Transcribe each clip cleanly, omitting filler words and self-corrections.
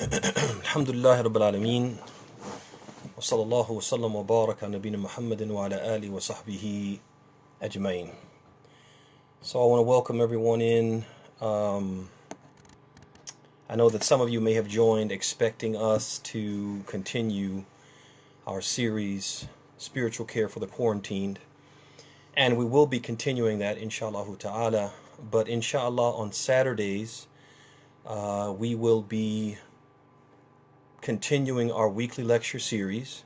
Alhamdulillah Rabbil Alameen. Wa sallallahu wa sallam wa baraka ala nabina Muhammadin wa ala alihi wa sahbihi ajmain. So I want to welcome everyone in. I know that some of you may have joined expecting us to continue our series, Spiritual Care for the Quarantined. And we will be continuing that, inshallah ta'ala. But inshallah, on Saturdays, we will be continuing our weekly lecture series,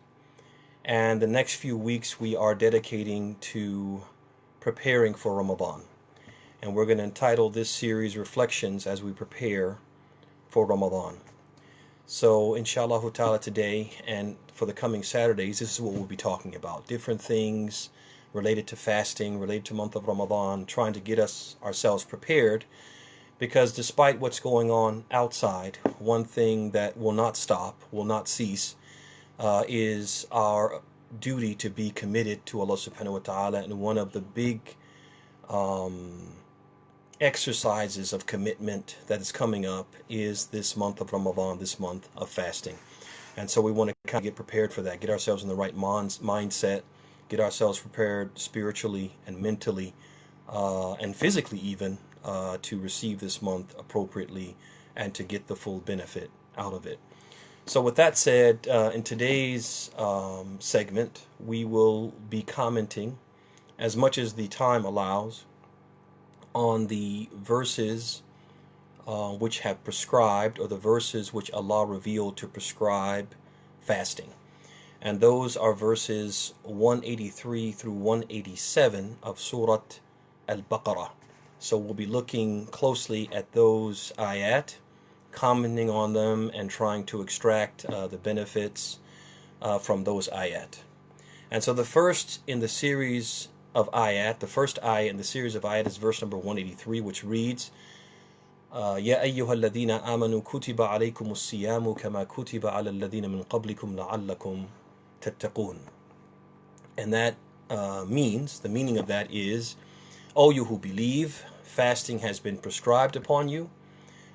and the next few weeks we are dedicating to preparing for Ramadan, and we're going to entitle this series Reflections as we prepare for Ramadan. So inshallah ta'ala, today and for the coming Saturdays, this is what we'll be talking about: different things related to fasting, related to month of Ramadan, trying to get ourselves prepared. Because despite what's going on outside, one thing that will not stop, will not cease, is our duty to be committed to Allah subhanahu wa ta'ala. And one of the big exercises of commitment that is coming up is this month of Ramadan, this month of fasting. And so we want to kind of get prepared for that, get ourselves in the right mindset, get ourselves prepared spiritually and mentally and physically even, to receive this month appropriately and to get the full benefit out of it. So with that said, in today's segment, we will be commenting, as much as the time allows, on the verses which have prescribed, or the verses which Allah revealed to prescribe fasting. And those are verses 183 through 187 of Surah Al-Baqarah. So we'll be looking closely at those ayat, commenting on them, and trying to extract the benefits from those ayat. And so the first in the series of ayat, the first ayat in the series of ayat is verse number 183, which reads, يَا أَيُّهَا الَّذِينَ آمَنُوا كُتِبَ عَلَيْكُمُ الصِّيَامُ كَمَا كُتِبَ عَلَى الَّذِينَ مِنْ قَبْلِكُمْ لَعَلَّكُمْ تَتَّقُونَ. And that means, the meaning of that is, O you who believe, fasting has been prescribed upon you,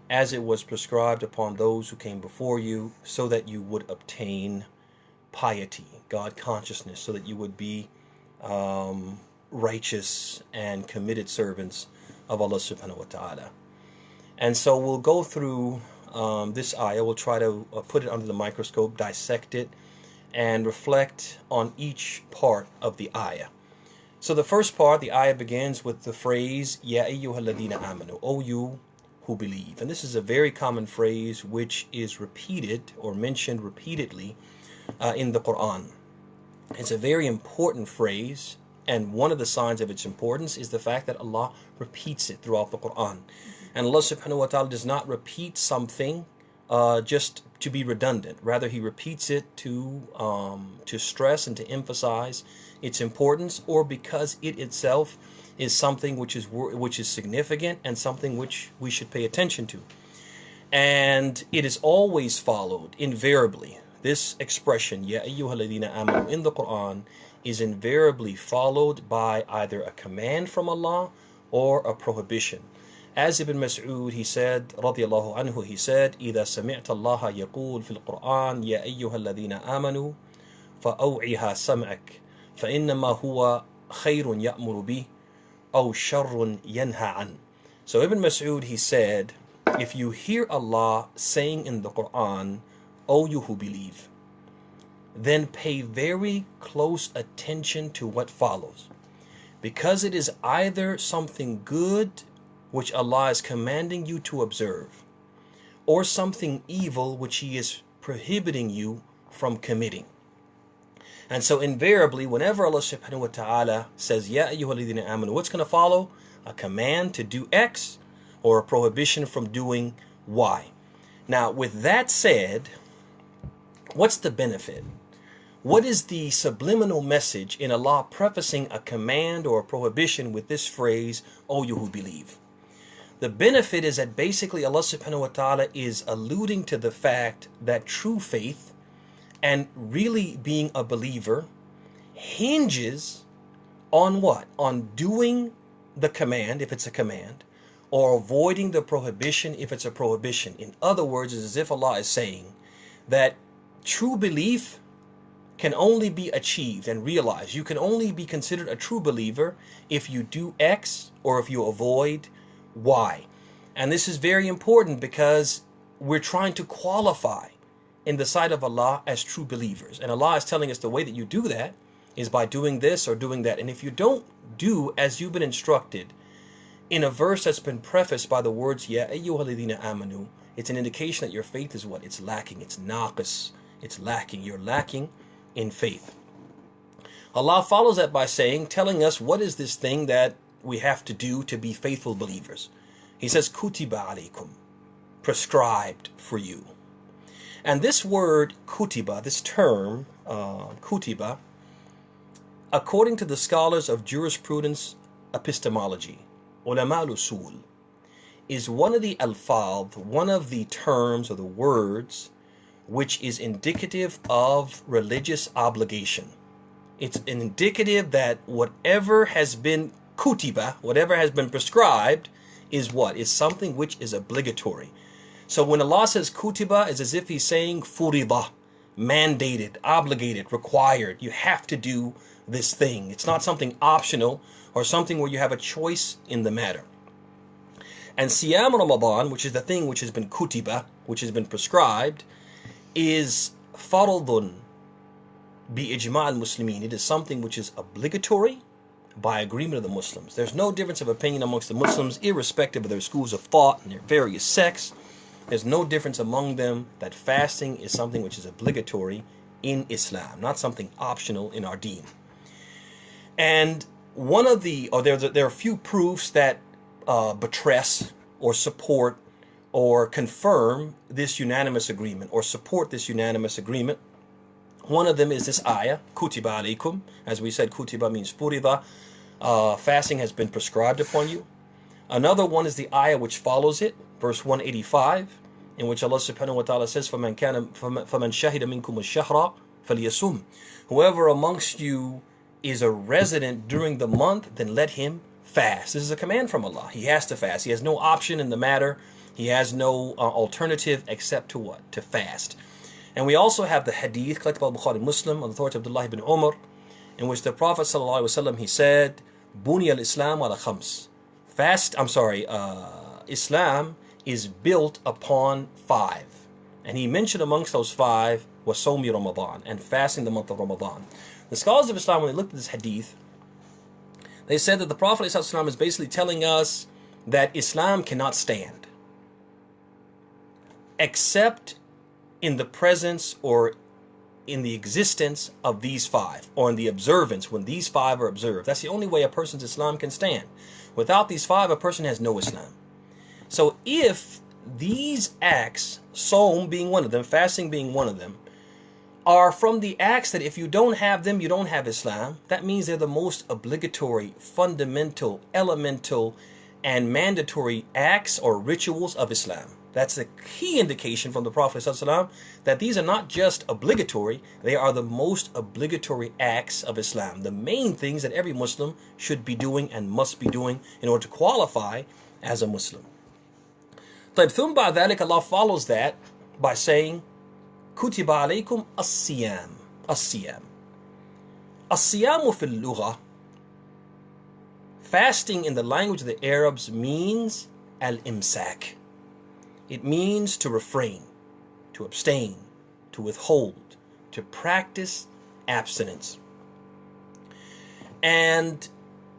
as it was prescribed upon those who came before you, so that you would obtain piety, God consciousness, so that you would be righteous and committed servants of Allah subhanahu wa ta'ala. And so we'll go through this ayah. We'll try to put it under the microscope, dissect it, and reflect on each part of the ayah. So the first part, the ayah begins with the phrase, Ya ayyuhal ladina amanu, O you who believe. And this is a very common phrase which is repeated or mentioned repeatedly in the Quran. It's a very important phrase, and one of the signs of its importance is the fact that Allah repeats it throughout the Quran. And Allah subhanahu wa ta'ala does not repeat something just to be redundant. Rather, He repeats it to stress and to emphasize its importance, or because it itself is something which is significant and something which we should pay attention to. And it is always followed, invariably. This expression, Ya ayyuhal ladina amanu, in the Quran is invariably followed by either a command from Allah or a prohibition. As Ibn Mas'ud, he said, radiyallahu anhu, he said, إِذَا سَمِعْتَ اللَّهَ يَقُولُ فِي الْقُرْآنِ يَا أَيُّهَا الَّذِينَ آمَنُوا فَأَوْعِهَا سَمْعَكَ فَإِنَّمَا هُوَ خَيْرٌ يَأْمُرُ بِهِ أَوْ شَرٌ يَنْهَى عَنْهُ. So Ibn Mas'ud, he said, if you hear Allah saying in the Quran, O you who believe, then pay very close attention to what follows, because it is either something good which Allah is commanding you to observe, or something evil which He is prohibiting you from committing. And so invariably, whenever Allah subhanahu wa ta'ala says, Ya ayyuhal ladhina amanu, what's going to follow? A command to do X, or a prohibition from doing Y. Now, with that said, what's the benefit? What is the subliminal message in Allah prefacing a command or a prohibition with this phrase, O you who believe? The benefit is that basically Allah subhanahu wa ta'ala is alluding to the fact that true faith and really being a believer hinges on what? On doing the command, if it's a command, or avoiding the prohibition if it's a prohibition. In other words, it's as if Allah is saying that true belief can only be achieved and realized. You can only be considered a true believer if you do X or if you avoid Y. And this is very important because we're trying to qualify in the sight of Allah as true believers. And Allah is telling us the way that you do that is by doing this or doing that. And if you don't do as you've been instructed in a verse that's been prefaced by the words, Ya ayyuhalladhina amanu, it's an indication that your faith is what? It's lacking. It's naqis. It's lacking. You're lacking in faith. Allah follows that by saying, telling us what is this thing that we have to do to be faithful believers. He says, Kutiba alaykum, prescribed for you. And this word kutiba, this term, kutiba, according to the scholars of jurisprudence epistemology, ulama al-usul, is one of the alfadh, one of the terms or the words which is indicative of religious obligation. It's an indicative that whatever has been kutiba, whatever has been prescribed, is what? Is something which is obligatory. So when Allah says kutiba, it's as if He's saying furida, mandated, obligated, required. You have to do this thing. It's not something optional or something where you have a choice in the matter. And Siyam Ramadan, which is the thing which has been kutiba, which has been prescribed, is faradun bi ijma' al-muslimin. It is something which is obligatory by agreement of the Muslims. There's no difference of opinion amongst the Muslims, irrespective of their schools of thought and their various sects. There's no difference among them that fasting is something which is obligatory in Islam, not something optional in our deen. And one of the, or there are a few proofs that buttress or support or confirm this unanimous agreement or support this unanimous agreement. One of them is this ayah, kutiba alaykum. As we said, kutiba means furida. Fasting has been prescribed upon you. Another one is the ayah which follows it, verse 185, in which Allah subhanahu wa ta'ala says, فَمَنْ شَهِدَ مِنْكُمُ الشَّهْرَ فَلْيَصُمْ. Whoever amongst you is a resident during the month, then let him fast. This is a command from Allah. He has to fast. He has no option in the matter. He has no alternative except to what? To fast. And we also have the hadith collected by Bukhari Muslim on the authority of AbdLlah ibn Umar, in which the Prophet ﷺ, he said, Buni al-Islam ala khams. Islam is built upon 5. And he mentioned amongst those 5 was Sawmi Ramadan, and fasting the month of Ramadan. The scholars of Islam, when they looked at this hadith, they said that the Prophet ﷺ is basically telling us that Islam cannot stand except in the presence or in the existence of these 5, or in the observance when these 5 are observed. That's the only way a person's Islam can stand. Without these 5, a person has no Islam. So if these acts, Sawm being one of them, fasting being one of them, are from the acts that if you don't have them, you don't have Islam, that means they're the most obligatory, fundamental, elemental, and mandatory acts or rituals of Islam. That's the key indication from the Prophet ﷺ that these are not just obligatory, they are the most obligatory acts of Islam. The main things that every Muslim should be doing and must be doing in order to qualify as a Muslim. ثم بعد ذلك, Allah follows that by saying, Kutiba alaykum as-siyam. As-siyam. As-siyamu fil lugha. Fasting in the language of the Arabs means al-imsak. It means to refrain, to abstain, to withhold, to practice abstinence. And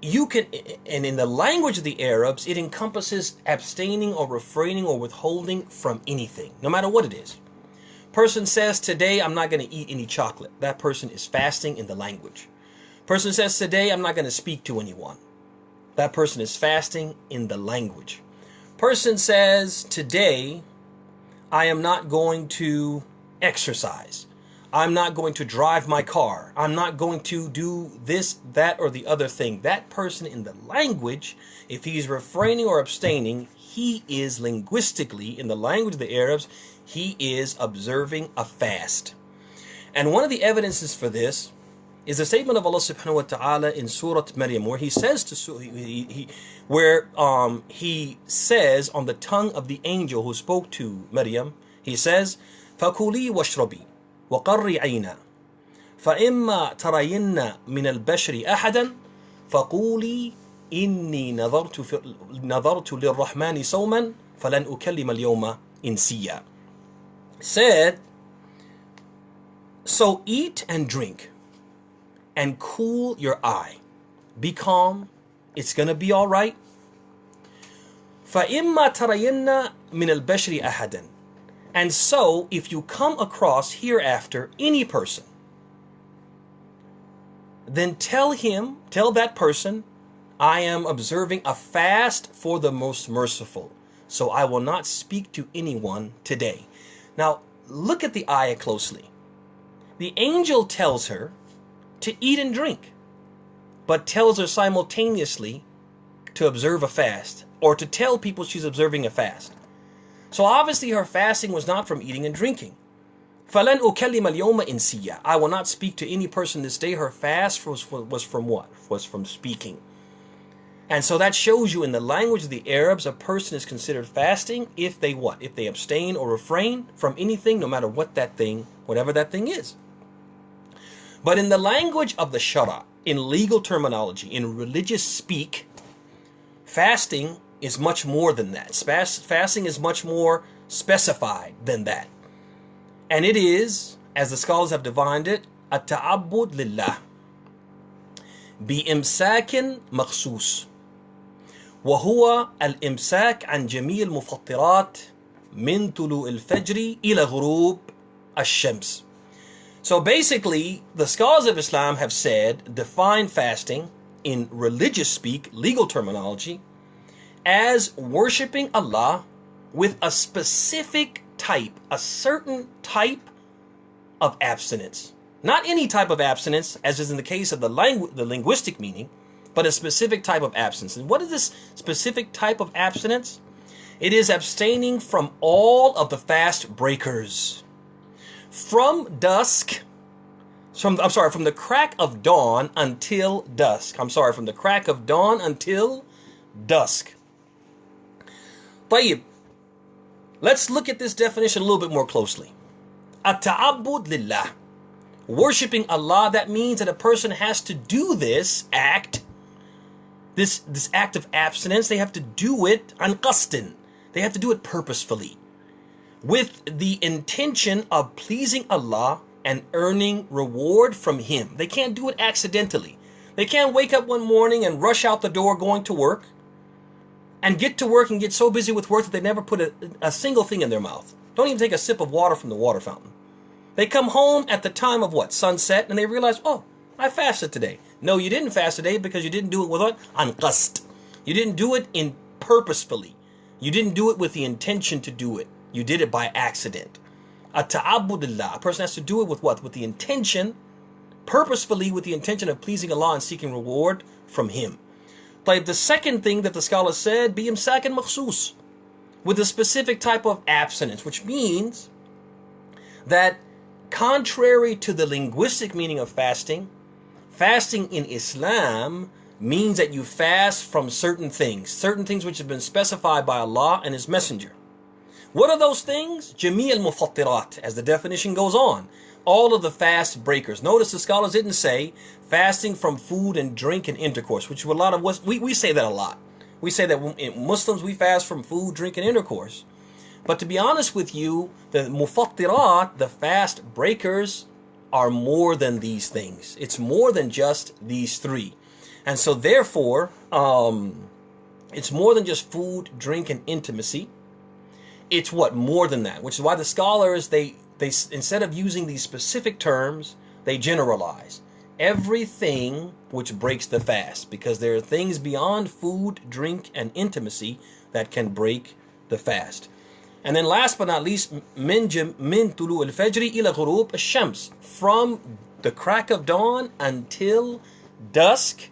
in the language of the Arabs, it encompasses abstaining or refraining or withholding from anything, no matter what it is. Person says, today I'm not going to eat any chocolate. That person is fasting in the language. Person says, today I'm not going to speak to anyone. That person is fasting in the language. Person says, today I am not going to exercise. I'm not going to drive my car. I'm not going to do this, that, or the other thing. That person in the language, if he's refraining or abstaining, he is linguistically, in the language of the Arabs, he is observing a fast. And one of the evidences for this is the statement of Allah subhanahu wa ta'ala in Surah Maryam, where he says to where he says on the tongue of the angel who spoke to Maryam, he says, فَكُلِي وَاشْرَبِي وَقَرِّ عَيْنًا فَإِمَّا تَرَيِنَّ مِنَ الْبَشْرِ أَحَدًا فَقُولِي إِنِّي نَظَرْتُ لِلرَّحْمَنِ صَوْمًا فَلَنْ أُكَلِّمَ الْيَوْمَ إِنْسِيًّا. Said, so eat and drink and cool your eye. Be calm. It's going to be all right. فَإِمَّا تَرَيِنَّ مِنَ الْبَشْرِ أَحَدًا. And so, if you come across hereafter any person, then tell that person, I am observing a fast for the most merciful, so I will not speak to anyone today. Now, look at the ayah closely. The angel tells her to eat and drink, but tells her simultaneously to observe a fast, or to tell people she's observing a fast. So obviously her fasting was not from eating and drinking. فَلَنْ أُكَلِّمَ الْيَوْمَ إِنْسِيًّا. I will not speak to any person this day. Her fast was from what? Was from speaking. And so that shows you in the language of the Arabs, a person is considered fasting if they what? If they abstain or refrain from anything, no matter what that thing, whatever that thing is. But in the language of the Shara, in legal terminology, in religious speak, fasting is much more than that. Fasting is much more specified than that. And it is, as the scholars have defined it, التعبد لله بإمساك مخصوص وهو الإمساك عن جميع المفطرات من طلوع الفجر إلى غروب الشمس. So basically, the scholars of Islam have said, define fasting in religious speak, legal terminology, as worshiping Allah with a specific type, a certain type of abstinence. Not any type of abstinence, as is in the case of the linguistic meaning, but a specific type of abstinence. And what is this specific type of abstinence? It is abstaining from all of the fast breakers. From the crack of dawn until dusk. From the crack of dawn until dusk. طيب, let's look at this definition a little bit more closely. At-ta'abbud lillah. Worshipping Allah, that means that a person has to do this act, this act of abstinence, they have to do it an qastin. They have to do it purposefully, with the intention of pleasing Allah and earning reward from Him. They can't do it accidentally. They can't wake up one morning and rush out the door going to work, and get to work and get so busy with work that they never put a single thing in their mouth. Don't even take a sip of water from the water fountain. They come home at the time of what? Sunset, and they realize, oh, I fasted today. No, you didn't fast today because you didn't do it with what? An qasd. You didn't do it purposefully. You didn't do it with the intention to do it. You did it by accident. At-ta'abbudillah. A person has to do it with what? With the intention, purposefully, with the intention of pleasing Allah and seeking reward from Him. But the second thing that the scholar said, بِإِمْسَاكٍ مَخْصُوص, with a specific type of abstinence, which means that contrary to the linguistic meaning of fasting, fasting in Islam means that you fast from certain things which have been specified by Allah and His Messenger. What are those things? جَمِيعَ الْمُفَطِّرَاتِ, as the definition goes on. All of the fast breakers. Notice the scholars didn't say fasting from food and drink and intercourse, which a lot of us, we say that a lot. We say that in Muslims we fast from food, drink, and intercourse. But to be honest with you, the mufattirat, the fast breakers, are more than these things. It's more than just these three. And so therefore, it's more than just food, drink, and intimacy. It's what? More than that. Which is why the scholars, they instead of using these specific terms, they generalize everything which breaks the fast, because there are things beyond food, drink, and intimacy that can break the fast. And then last but not least, min tulu al-fajri ila ghurub al-shams, from the crack of dawn until dusk.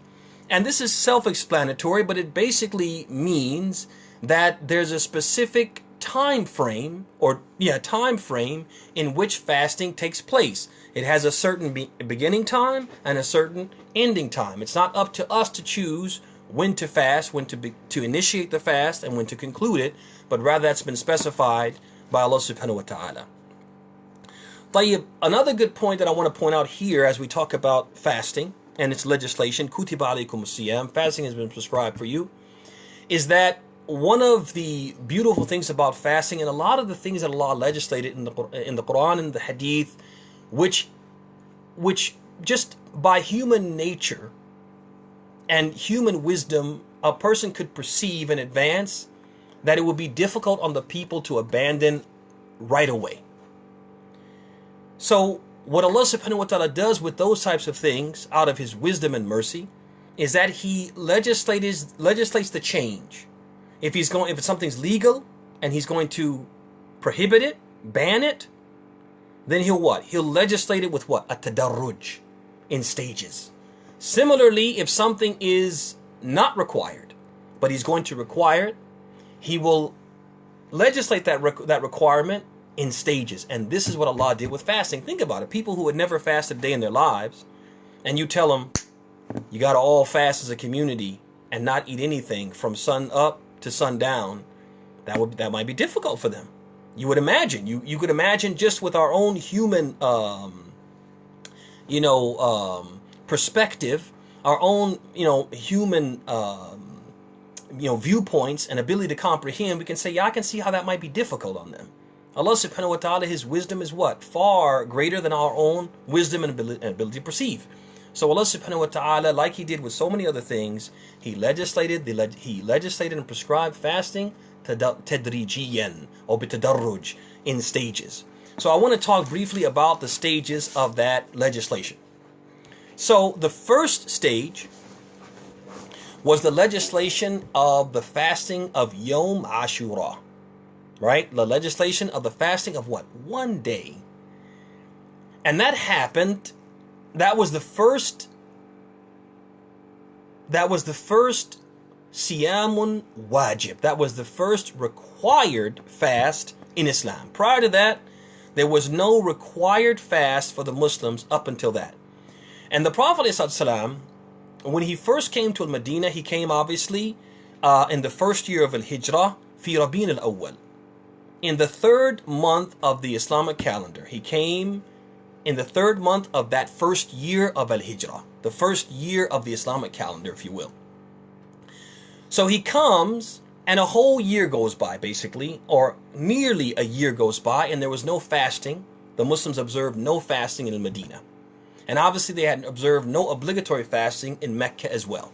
And this is self-explanatory, but it basically means that there's a specific time frame in which fasting takes place. It has a certain beginning time and a certain ending time. It's not up to us to choose when to fast, when to initiate the fast, and when to conclude it, but rather that's been specified by Allah subhanahu wa ta'ala. طيب, another good point that I want to point out here as we talk about fasting and its legislation, kutiba alaykum as-siyam, fasting has been prescribed for you, is that one of the beautiful things about fasting, and a lot of the things that Allah legislated in the Quran and the Hadith, which just by human nature and human wisdom, a person could perceive in advance that it would be difficult on the people to abandon right away. So what Allah subhanahu wa ta'ala does with those types of things out of His wisdom and mercy is that He legislates the change. If something's legal and He's going to prohibit it, ban it, then He'll what? He'll legislate it with what? A tadarruj, in stages. Similarly, if something is not required, but He's going to require it, He will legislate that requirement in stages. And this is what Allah did with fasting. Think about it. People who had never fasted a day in their lives, and you tell them, you got to all fast as a community and not eat anything from sun up to sundown, that might be difficult for them. You would imagine. You could imagine just with our own human, perspective, our own, human, viewpoints and ability to comprehend. We can say, yeah, I can see how that might be difficult on them. Allah subhanahu wa ta'ala, His wisdom is what? Far greater than our own wisdom and ability to perceive. So Allah subhanahu wa ta'ala, like He did with so many other things, He legislated and prescribed fasting tadrijiyan, or bitadarruj, in stages. So I want to talk briefly about the stages of that legislation. So the first stage was the legislation of the fasting of Yom Ashura. Right? The legislation of the fasting of what? One day. And that happened, that was the first siyamun wajib. That was the first required fast in Islam. Prior to that, there was no required fast for the Muslims up until that. And the Prophet ﷺ, when he first came to Medina, he came obviously in the first year of Al-Hijrah, fi Rabi'in al-Awwal. In the third month of the Islamic calendar. He came in the third month of that first year of Al-Hijrah. The first year of the Islamic calendar, if you will. So he comes, and a whole year goes by, basically, or nearly a year goes by, and there was no fasting. The Muslims observed no fasting in Medina. And obviously they had observed no obligatory fasting in Mecca as well.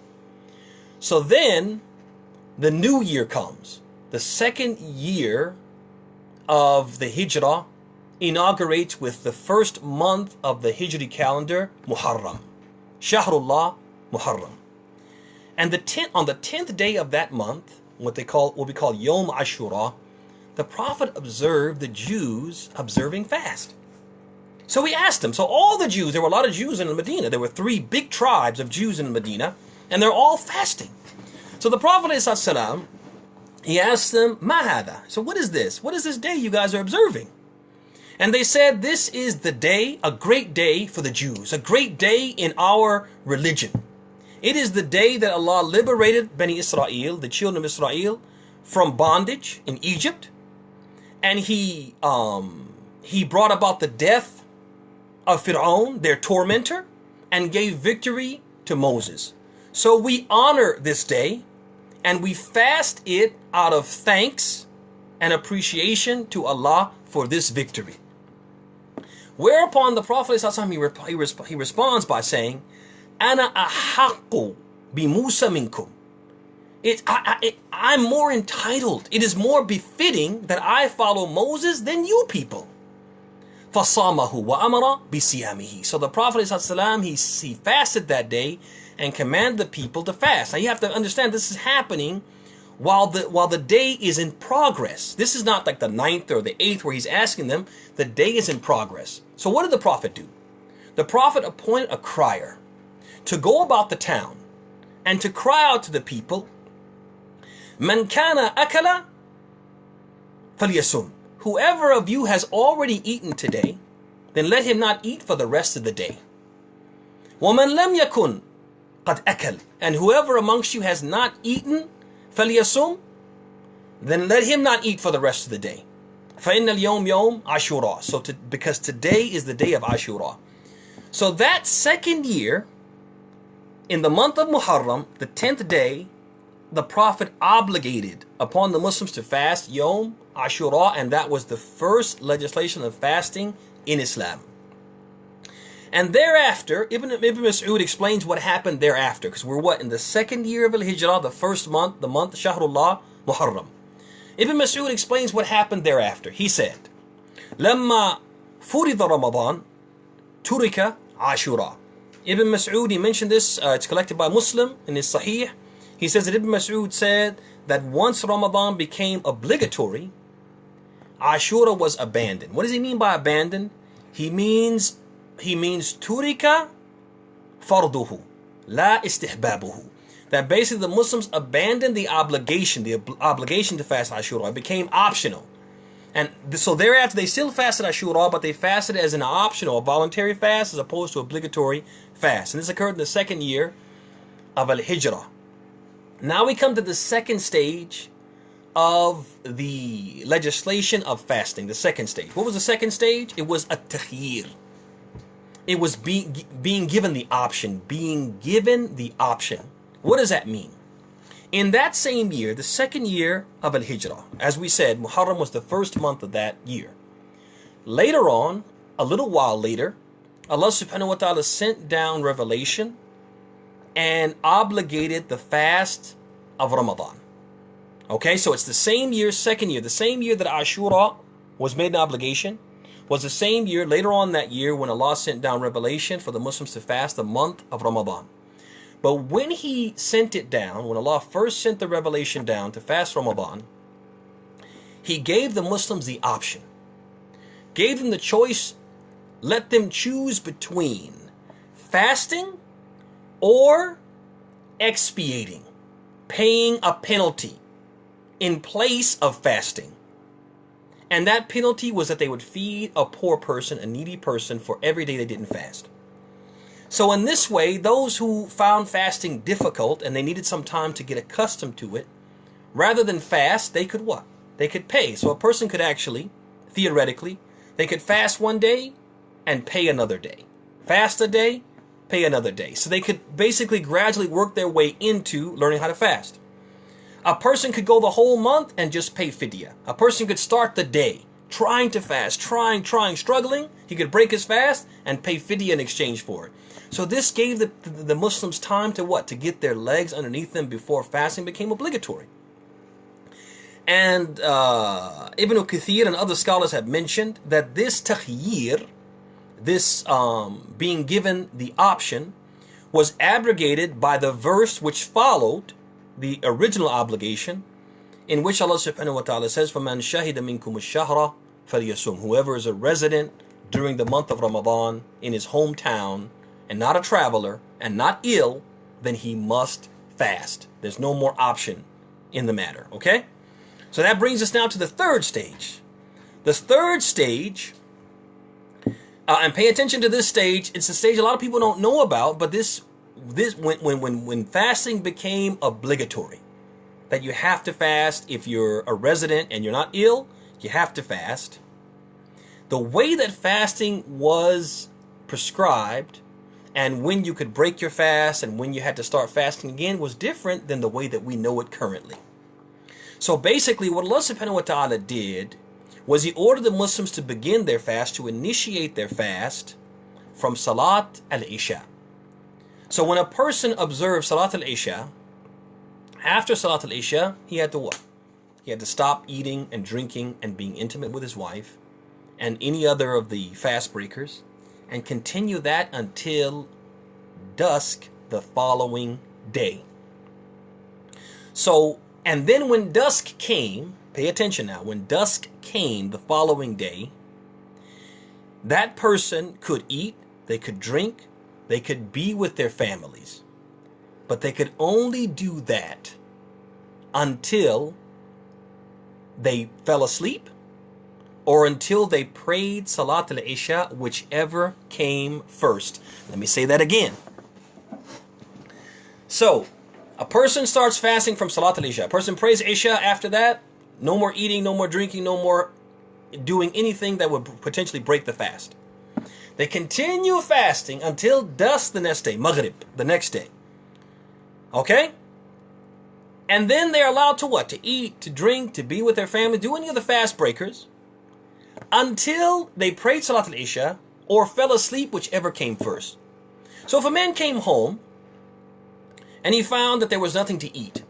So then, the new year comes. The second year of the Hijrah inaugurates with the first month of the Hijri calendar, Muharram. Shahrullah Muharram. And on the 10th day of that month, what we call Yom Ashura, the Prophet observed the Jews observing fast. So he asked them, so all the Jews, there were a lot of Jews in Medina, there were 3 big tribes of Jews in Medina, and they're all fasting. So the Prophet ﷺ, he asked them, Ma hada? So what is this? What is this day you guys are observing? And they said, this is the day, a great day for the Jews, a great day in our religion. It is the day that Allah liberated Bani Israel, the children of Israel, from bondage in Egypt. And He brought about the death of Fir'aun, their tormentor, and gave victory to Moses. So we honor this day, and we fast it out of thanks and appreciation to Allah for this victory. Whereupon the Prophet he responds by saying, Ana ahaqqu bi Musa minkum. I'm more entitled. It is more befitting that I follow Moses than you people. فَصَامَهُ وَأَمَرَ بِصِيَامِهِ. So the Prophet he fasted that day and commanded the people to fast. Now you have to understand this is happening while the day is in progress. This is not like the 9th or the 8th where he's asking them. The day is in progress. So what did the Prophet do? The Prophet appointed a crier to go about the town and to cry out to the people, Man kana akala فَلْيَسُمْ. Whoever of you has already eaten today, then let him not eat for the rest of the day. وَمَنْ لَمْ يَكُنْ قَدْ أَكَلْ. And whoever amongst you has not eaten, فَلْيَسُمْ, then let him not eat for the rest of the day. فَإِنَّ الْيَوْمَ يَوْمَ عَاشُورَى. So because today is the day of Ashura. So that second year, in the month of Muharram, the 10th day, the Prophet obligated upon the Muslims to fast Yom Ashura, and that was the first legislation of fasting in Islam. And thereafter, Ibn Mas'ud explains what happened thereafter, because we're what? In the second year of Al-Hijrah, the first month, the month Shahrullah, Muharram. Ibn Mas'ud explains what happened thereafter. He said, لَمَّا فُرِضَ رَمَضَانَ تُرِكَ عَاشُورَى. Ibn Mas'ud, he mentioned this, it's collected by Muslim in his Sahih. He says that Ibn Mas'ud said that once Ramadan became obligatory, Ashura was abandoned. What does he mean by abandoned? He means turika farduhu, la istihbabuhu. That basically the Muslims abandoned the obligation to fast Ashura. It became optional. And so thereafter they still fasted Ashura, but they fasted as an optional, a voluntary fast as opposed to obligatory fast. And this occurred in the second year of Al-Hijrah. Now we come to the second stage of the legislation of fasting, the second stage. What was the second stage? It was at-takhyir. It was being given the option, What does that mean? In that same year, the second year of Al-Hijrah, as we said, Muharram was the first month of that year. Later on, a little while later, Allah subhanahu wa ta'ala sent down revelation and obligated the fast of Ramadan. Okay, so it's the same year, second year, the same year that Ashura was made an obligation, was the same year, later on that year, when Allah sent down revelation for the Muslims to fast the month of Ramadan. But when He sent it down, when Allah first sent the revelation down to fast Ramadan, He gave the Muslims the option, gave them the choice, let them choose between fasting or expiating, paying a penalty in place of fasting. And that penalty was that they would feed a poor person, a needy person, for every day they didn't fast. So in this way, those who found fasting difficult and they needed some time to get accustomed to it, rather than fast, they could what? They could pay. So a person could actually, theoretically, they could fast one day and pay another day. Fast a day, pay another day. So they could basically gradually work their way into learning how to fast. A person could go the whole month and just pay fidya. A person could start the day trying to fast, trying, struggling. He could break his fast and pay fidya in exchange for it. So this gave the Muslims time to what? To get their legs underneath them before fasting became obligatory. And Ibn Kathir and other scholars have mentioned that this takhyir, this being given the option, was abrogated by the verse which followed the original obligation, in which Allah subhanahu wa ta'ala says, فَمَنْ شَهِدَ مِنْكُمُ الشَّهْرَ فَلْيَصُمْ. Whoever is a resident during the month of Ramadan in his hometown, and not a traveler, and not ill, then he must fast. There's no more option in the matter, okay? So that brings us now to the third stage. The third stage, and pay attention to this stage, it's a stage a lot of people don't know about, but this when fasting became obligatory, that you have to fast if you're a resident and you're not ill, you have to fast. The way that fasting was prescribed and when you could break your fast and when you had to start fasting again was different than the way that we know it currently. So basically what Allah subhanahu wa ta'ala did was He ordered the Muslims to begin their fast, to initiate their fast from Salat al-Isha. So when a person observed Salat al-Isha, after Salat al-Isha, he had to what? He had to stop eating and drinking and being intimate with his wife and any other of the fast breakers, and continue that until dusk the following day. So, and then when dusk came, pay attention now, when dusk came the following day, that person could eat, they could drink, they could be with their families, but they could only do that until they fell asleep or until they prayed Salat al-Isha, whichever came first. Let me say that again. So, a person starts fasting from Salat al-Isha. A person prays Isha. After that, no more eating, no more drinking, no more doing anything that would potentially break the fast. They continue fasting until dusk the next day, Maghrib, the next day. Okay? And then they're allowed to what? To eat, to drink, to be with their family, do any of the fast breakers, until they prayed Salat al-Isha or fell asleep, whichever came first. So if a man came home and he found that there was nothing to eat,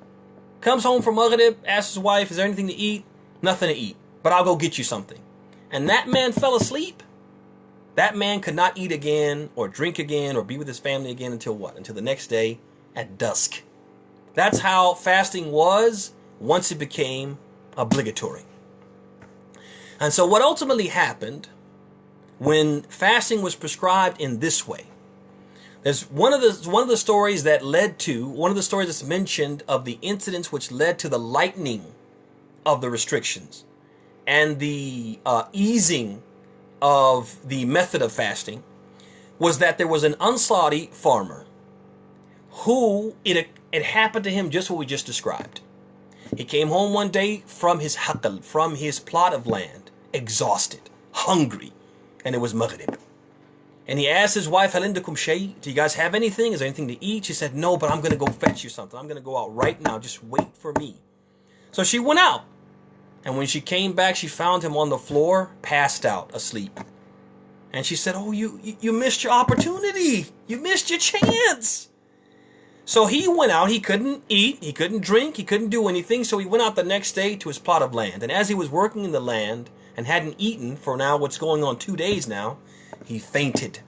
comes home from Maghrib, asks his wife, is there anything to eat? Nothing to eat, but I'll go get you something. And that man fell asleep, that man could not eat again or drink again or be with his family again until what? Until the next day at dusk. That's how fasting was once it became obligatory. And so what ultimately happened when fasting was prescribed in this way, there's one of the stories that led to, one of the stories that's mentioned of the incidents which led to the lightening of the restrictions and the easing of the method of fasting, was that there was an Ansari farmer who it happened to him just what we just described. He came home one day from his haql, from his plot of land, exhausted, hungry, and it was Maghrib. And he asked his wife, Hal indakum shay? Do you guys have anything? Is there anything to eat? She said, no, but I'm going to go fetch you something. I'm going to go out right now. Just wait for me. So she went out. And when she came back, she found him on the floor, passed out, asleep. And she said, oh, you missed your opportunity. You missed your chance. So he went out. He couldn't eat. He couldn't drink. He couldn't do anything. So he went out the next day to his plot of land. And as he was working in the land and hadn't eaten for now what's going on 2 days now, he fainted.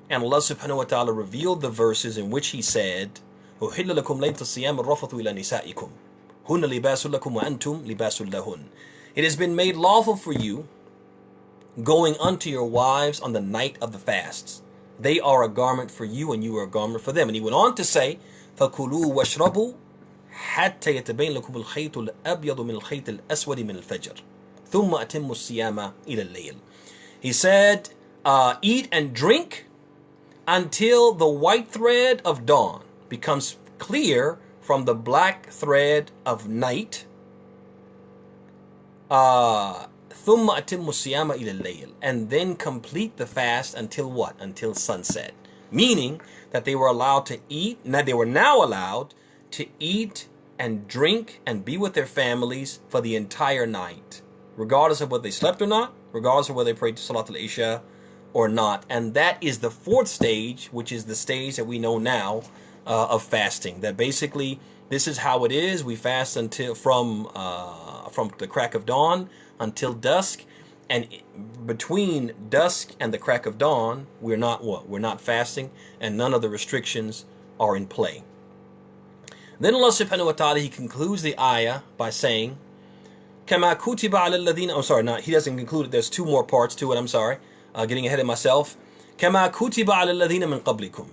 And Allah subhanahu wa ta'ala revealed the verses in which he said, أُحِلَّ لَكُمْ لَيْلَةَ الصِّيَامِ الرَّفَثُ إِلَى نِسَائِكُمْ هُنَّ لِبَاسٌ لَكُمْ وَأَنْتُمْ لِبَاسٌ لَهُنَّ. It has been made lawful for you going unto your wives on the night of the fasts. They are a garment for you and you are a garment for them. And he went on to say, فَكُلُوا وَاشْرَبُوا حَتَّى يَتَبَيْنَ لَكُمُ الْخَيْطُ الْأَبْيَضُ مِنَ الْخَيْطِ الْأَسْوَدِ مِنَ الْفَجْرِ ثُمَّ أَتِمُّوا الصِّيَامَ إِلَى اللَّيْلِ. He said, eat and drink until the white thread of dawn becomes clear from the black thread of night. ثُمَّ أَتِمُّوا الصِّيَامَ إِلَى اللَّيْلِ. And then complete the fast until what? Until sunset. Meaning that they were allowed to eat, they were now allowed to eat and drink and be with their families for the entire night, regardless of whether they slept or not, regardless of whether they prayed Salat al-Isha or not. And that is the fourth stage, which is the stage that we know now of fasting. That basically this is how it is. We fast until from the crack of dawn until dusk, and between dusk and the crack of dawn, we're not what? We're not fasting, and none of the restrictions are in play. Then Allah subhanahu wa ta'ala, he concludes the ayah by saying, كَمَا كُتِبَ عَلَى الَّذِينَ, I'm sorry, he doesn't conclude it. There's two more parts to it. I'm sorry. Getting ahead of myself. كَمَا كُتِبَ عَلَى الَّذِينَ مِنْ قَبْلِكُمْ.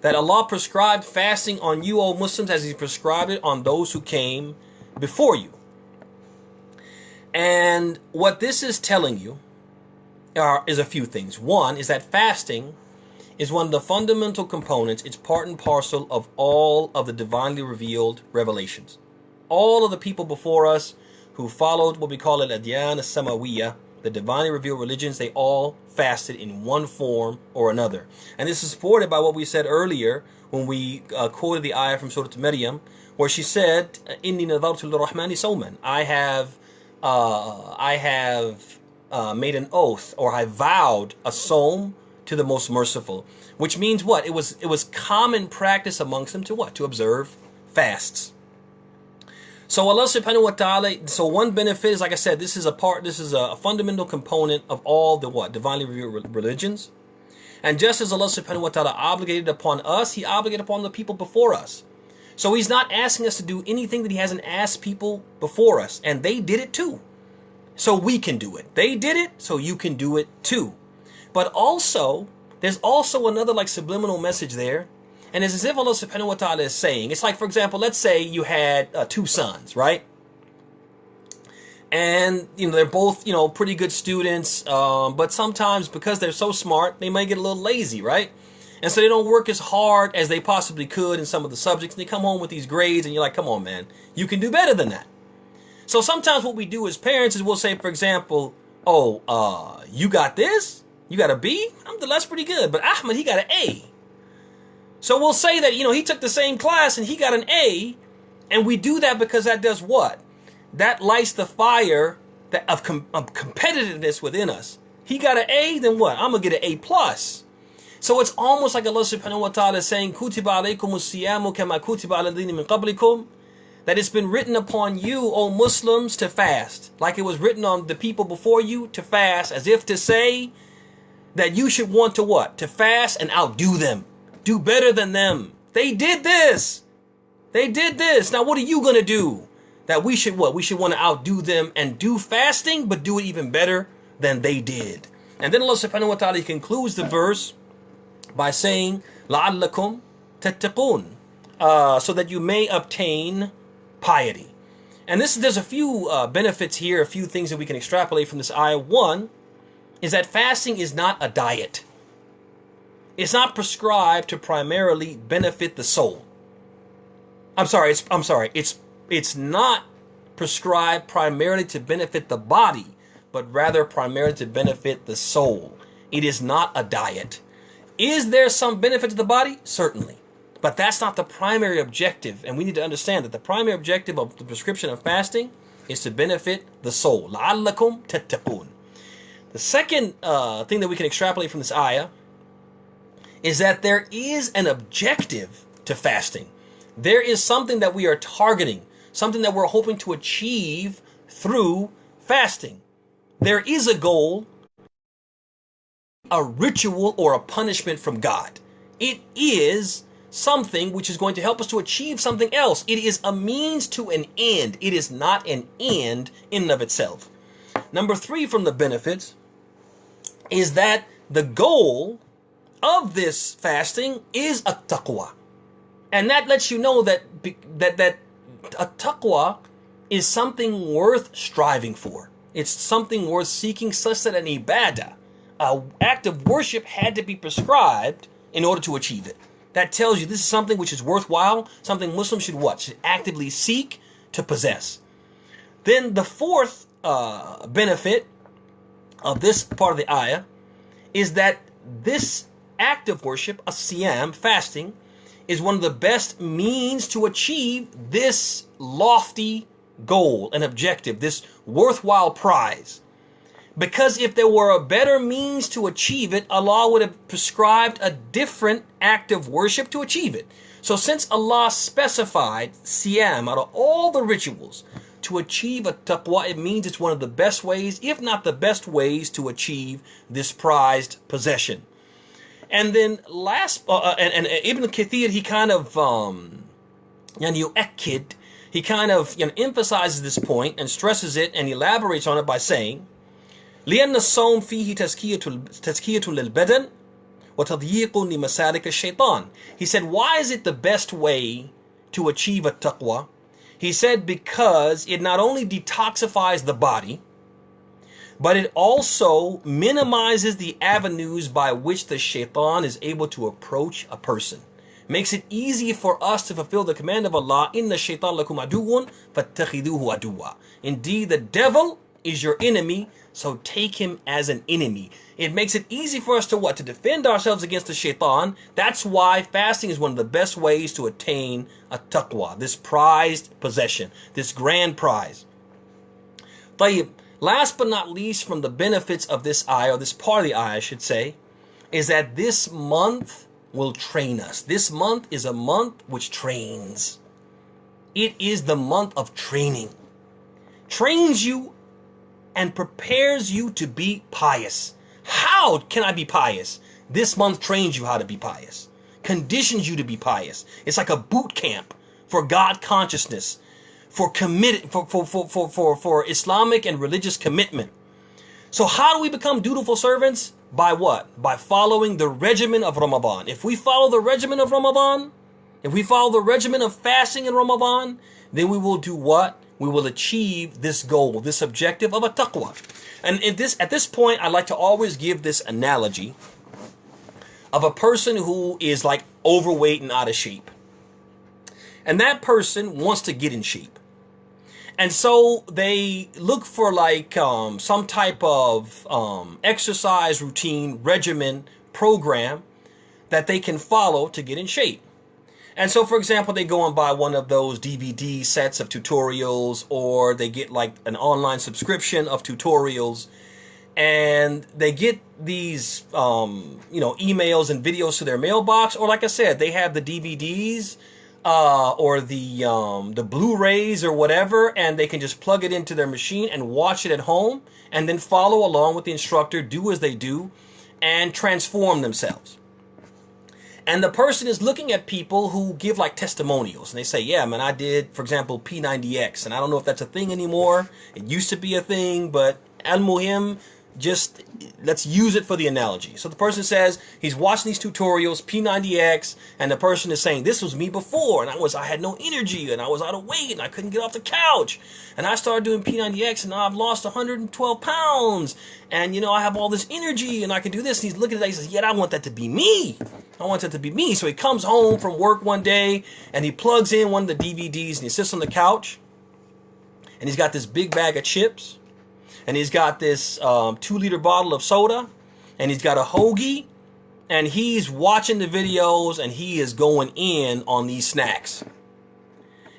That Allah prescribed fasting on you, O Muslims, as He prescribed it on those who came before you. And what this is telling you is a few things. One is that fasting is one of the fundamental components. It's part and parcel of all of the divinely revealed revelations. All of the people before us who followed what we call al-adyan as-samawiyya, the divinely revealed religions, they all fasted in one form or another. And this is supported by what we said earlier when we quoted the ayah from Surah Maryam, where she said, "Inni nadartu lir-Rahmani sawman." I have made an oath, or I vowed a sawm to the Most Merciful, which means what? It was common practice amongst them to what? To observe fasts. So Allah subhanahu wa ta'ala, so one benefit is, like I said, this is a fundamental component of all the what? Divinely revealed religions. And just as Allah subhanahu wa ta'ala obligated upon us, He obligated upon the people before us. So He's not asking us to do anything that He hasn't asked people before us. And they did it too. So we can do it. They did it, so you can do it too. But also, there's also another like subliminal message there. And it's as if Allah subhanahu wa ta'ala is saying, it's like, for example, let's say you had two sons, right? And, they're both, pretty good students. But sometimes because they're so smart, they might get a little lazy, right? And so they don't work as hard as they possibly could in some of the subjects. And they come home with these grades and you're like, come on, man, you can do better than that. So sometimes what we do as parents is we'll say, for example, oh, you got this? You got a B? That's pretty good. But Ahmed, he got an A. So we'll say that, he took the same class and he got an A. And we do that because that does what? That lights the fire of competitiveness within us. He got an A, then what? I'm going to get an A plus. So it's almost like Allah subhanahu wa ta'ala is saying, Kutiba alaykum siyamu kama kutiba ala dini min qablikum, that it's been written upon you, O Muslims, to fast. Like it was written on the people before you to fast, as if to say that you should want to what? To fast and outdo them. Do better than them. They did this. They did this. Now what are you going to do? That we should what? We should want to outdo them and do fasting, but do it even better than they did. And then Allah subhanahu wa ta'ala concludes the verse by saying, لَعَلَّكُمْ تَتَّقُونَ, so that you may obtain piety. And there's a few benefits here, a few things that we can extrapolate from this ayah. One is that fasting is not a diet. It's not prescribed to primarily benefit the soul. It's not prescribed primarily to benefit the body, but rather primarily to benefit the soul. It is not a diet. Is there some benefit to the body? Certainly. But that's not the primary objective. And we need to understand that the primary objective of the prescription of fasting is to benefit the soul. لَعَلَّكُمْ تَتَّقُونَ. The second thing that we can extrapolate from this ayah is that there is an objective to fasting. There is something that we are targeting, something that we're hoping to achieve through fasting. There is a goal, a ritual, or a punishment from God. It is something which is going to help us to achieve something else. It is a means to an end. It is not an end in and of itself. Number 3 from the benefits is that the goal of this fasting is a taqwa. And that lets you know that a taqwa is something worth striving for. It's something worth seeking, such that an ibadah, an act of worship, had to be prescribed in order to achieve it. That tells you this is something which is worthwhile, something Muslims should what? Should actively seek to possess. Then the fourth benefit of this part of the ayah is that this act of worship, a siyam, fasting, is one of the best means to achieve this lofty goal and objective, this worthwhile prize. Because if there were a better means to achieve it, Allah would have prescribed a different act of worship to achieve it. So since Allah specified siyam out of all the rituals to achieve a taqwa, it means it's one of the best ways, if not the best ways, to achieve this prized possession. And then last, and Ibn Kathir, he kind of, he kind of emphasizes this point and stresses it and elaborates on it by saying, لأن الصوم فيه تزكية للبدن وتضييق لمسالك الشيطان. He said, why is it the best way to achieve a taqwa? He said, because it not only detoxifies the body, but it also minimizes the avenues by which the shaitan is able to approach a person. Makes it easy for us to fulfill the command of Allah, إِنَّ الشَّيْطَانَ لَكُمْ عَدُوٌّ فَاتَّخِذُوهُ عَدُوًّا. Indeed, the devil is your enemy, so take him as an enemy. It makes it easy for us to what? To defend ourselves against the shaitan. That's why fasting is one of the best ways to attain a taqwa, this prized possession, this grand prize. طيب. Last but not least, from the benefits of this ayah, or this part of the ayah, I should say, is that this month will train us. This month is a month which trains. It is the month of training. Trains you and prepares you to be pious. How can I be pious? This month trains you how to be pious. Conditions you to be pious. It's like a boot camp for God consciousness, for Islamic and religious commitment. So how do we become dutiful servants? By what? By following the regimen of Ramadan. If we follow the regimen of Ramadan, if we follow the regimen of fasting in Ramadan, then we will do what? we will achieve this goal, this objective of a taqwa. And at this point, I like to always give this analogy of a person who is like overweight and out of shape. And that person wants to get in shape. And so they look for like some type of exercise routine, regimen, program that they can follow to get in shape. And so, for example, they go and buy one of those DVD sets of tutorials, or they get like an online subscription of tutorials, and they get these, emails and videos to their mailbox, or like I said, they have the DVDs or the Blu-rays or whatever, and they can just plug it into their machine and watch it at home, and then follow along with the instructor, do as they do, and transform themselves. And the person is looking at people who give like testimonials. And they say, yeah, man, I did, for example, P90X. And I don't know if that's a thing anymore. It used to be a thing, but Al-Muhim, just let's use it for the analogy. So the person says he's watching these tutorials, P90X, and the person is saying, this was me before, and I had no energy, and I was out of weight, and I couldn't get off the couch. And I started doing P90X, and now I've lost 112 pounds. And, I have all this energy, and I can do this. And he's looking at that, he says, yeah, I want that to be me. I want that to be me. So he comes home from work one day, and he plugs in one of the DVDs, and he sits on the couch, and he's got this big bag of chips, and he's got this 2-liter bottle of soda, and he's got a hoagie, and he's watching the videos, and he is going in on these snacks.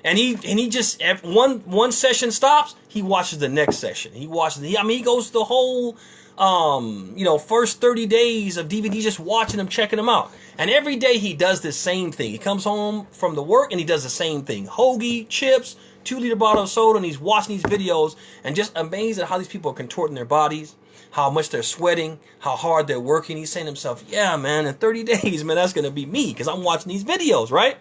And he just, if one session stops, he watches the next session. He goes the whole first 30 days of DVD just watching them, checking them out. And every day he does the same thing. He comes home from the work and he does the same thing. Hoagie, chips, 2-liter bottle of soda, and he's watching these videos and just amazed at how these people are contorting their bodies, how much they're sweating, how hard they're working. He's saying to himself, yeah, man, in 30 days, man, that's going to be me because I'm watching these videos, right?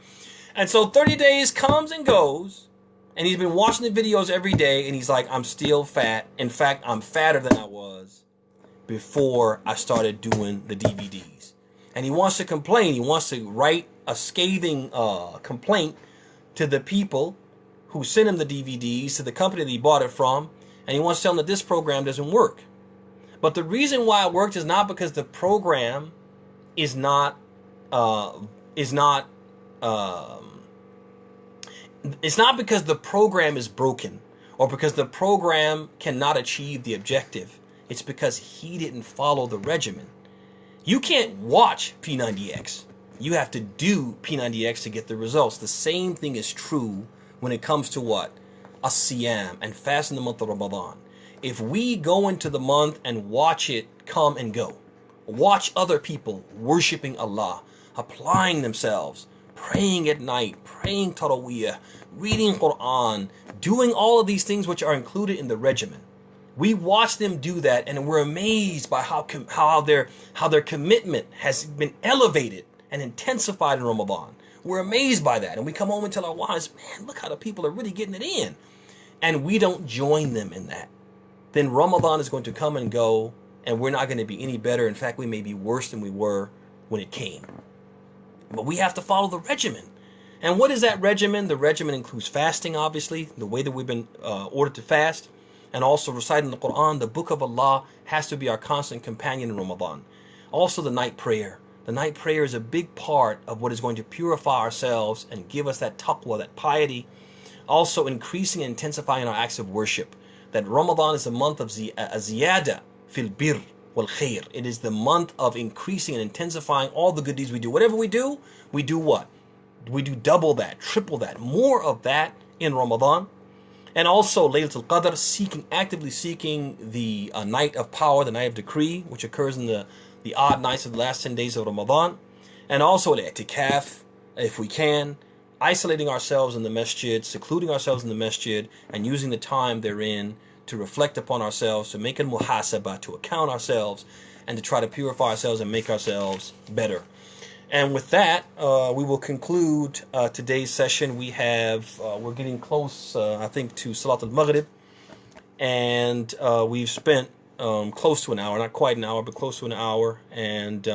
And so 30 days comes and goes, and he's been watching the videos every day, and he's like, I'm still fat. In fact, I'm fatter than I was before I started doing the DVDs. And he wants to complain. He wants to write a scathing complaint to the people who sent him the DVDs, to the company that he bought it from, and he wants to tell them that this program doesn't work. But the reason why it worked is not because the program it's not because the program is broken or because the program cannot achieve the objective. It's because he didn't follow the regimen. You can't watch P90X. You have to do P90X to get the results. The same thing is true when it comes to what? As-Siyam and fast in the month of Ramadan. If we go into the month and watch it come and go, watch other people worshiping Allah, applying themselves, praying at night, praying Taraweeh, reading Quran, doing all of these things which are included in the regimen. We watch them do that, and we're amazed by how their commitment has been elevated and intensified in Ramadan. We're amazed by that, and we come home and tell our wives, man, look how the people are really getting it in. And we don't join them in that. Then Ramadan is going to come and go, and we're not going to be any better. In fact, we may be worse than we were when it came. But we have to follow the regimen. And what is that regimen? The regimen includes fasting, obviously, the way that we've been ordered to fast, and also reciting the Quran. The book of Allah has to be our constant companion in Ramadan. Also the night prayer. The night prayer is a big part of what is going to purify ourselves and give us that taqwa, that piety. Also increasing and intensifying our acts of worship. That Ramadan is a month of ziyada fil bir wal khair. It is the month of increasing and intensifying all the good deeds we do. Whatever we do what? We do double that, triple that, more of that in Ramadan. And also Laylatul Qadr, actively seeking the night of power, the night of decree, which occurs in the odd nights of the last 10 days of Ramadan. And also the i'tikaf, if we can, isolating ourselves in the masjid, secluding ourselves in the masjid, and using the time therein to reflect upon ourselves, to make a muhasabah, to account ourselves, and to try to purify ourselves and make ourselves better. And with that, we will conclude today's session. We're getting close, I think, to Salat al-Maghrib, and we've spent close to an hour, not quite an hour, but close to an hour. And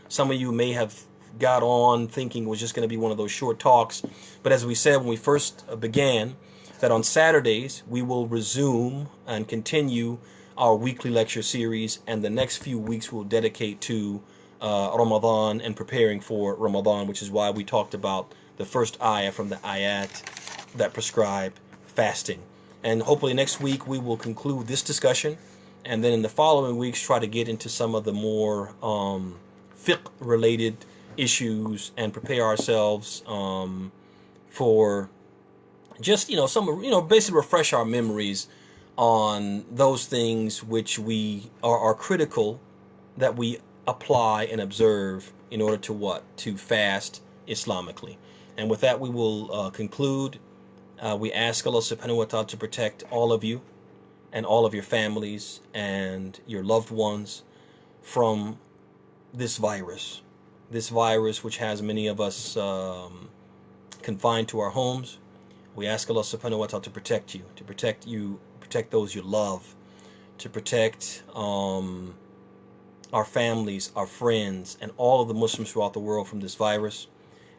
some of you may have got on thinking it was just going to be one of those short talks. But as we said when we first began, that on Saturdays we will resume and continue our weekly lecture series, and the next few weeks we'll dedicate to Ramadan and preparing for Ramadan, which is why we talked about the first ayah from the ayat that prescribe fasting. And hopefully next week we will conclude this discussion, and then in the following weeks try to get into some of the more fiqh related issues and prepare ourselves for just some basically refresh our memories on those things which we are critical that we apply and observe in order to fast Islamically. And with that we will conclude. We ask Allah subhanahu wa ta'ala to protect all of you and all of your families and your loved ones from this virus which has many of us confined to our homes. We ask Allah subhanahu wa ta'ala to protect you, protect those you love, to protect our families, our friends, and all of the Muslims throughout the world from this virus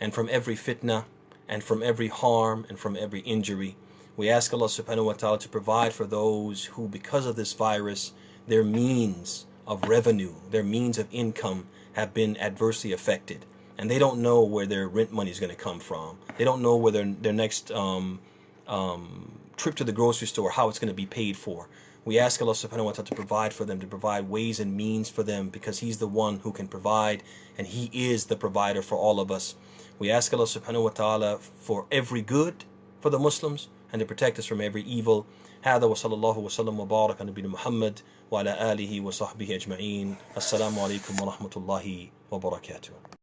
and from every fitna and from every harm and from every injury. We ask Allah subhanahu wa ta'ala to provide for those who, because of this virus, their means of revenue, their means of income have been adversely affected, and they don't know where their rent money is going to come from. They don't know where their next trip to the grocery store, how it's going to be paid for. We ask Allah subhanahu wa ta'ala to provide for them, to provide ways and means for them, because He's the one who can provide, and He is the provider for all of us. We ask Allah subhanahu wa ta'ala for every good for the Muslims and to protect us from every evil. هذا وصلى الله وسلم وبارك على نبينا محمد وعلى آله وصحبه أجمعين. السلام عليكم ورحمة الله وبركاته.